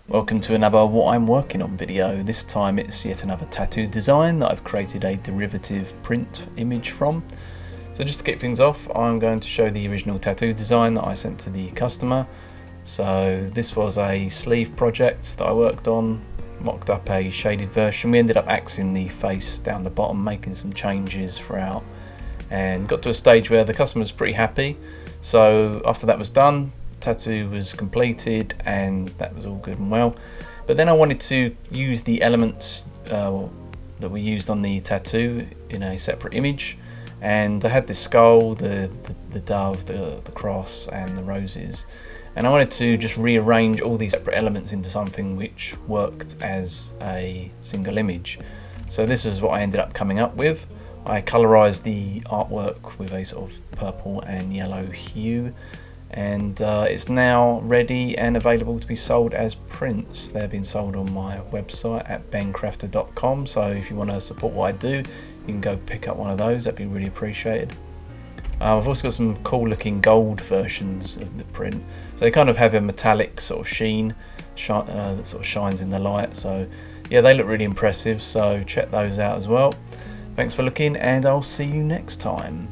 Welcome to another What I'm Working On video. This time it's yet another tattoo design that I've created a derivative print image from. So just to kick things off, I'm going to show the original tattoo design that I sent to the customer. So this was a sleeve project that I worked on, mocked up a shaded version. We ended up axing the face down the bottom, making some changes throughout, and got to a stage where the customer was pretty happy. So after that was done, tattoo was completed and that was all good and well. But then I wanted to use the elements that we used on the tattoo in a separate image, and I had the skull, the dove, the cross and the roses, and I wanted to just rearrange all these separate elements into something which worked as a single image. So this is what I ended up coming up with. I colorized the artwork with a sort of purple and yellow hue, and it's now ready and available to be sold as prints. They're being sold on my website at bencrafter.com, so if you want to support what I do, you can go pick up one of those. That'd be really appreciated. I've also got some cool looking gold versions of the print, so they kind of have a metallic sort of sheen that sort of shines in the light. So yeah, they look really impressive, so check those out as well. Thanks for looking, and I'll see you next time.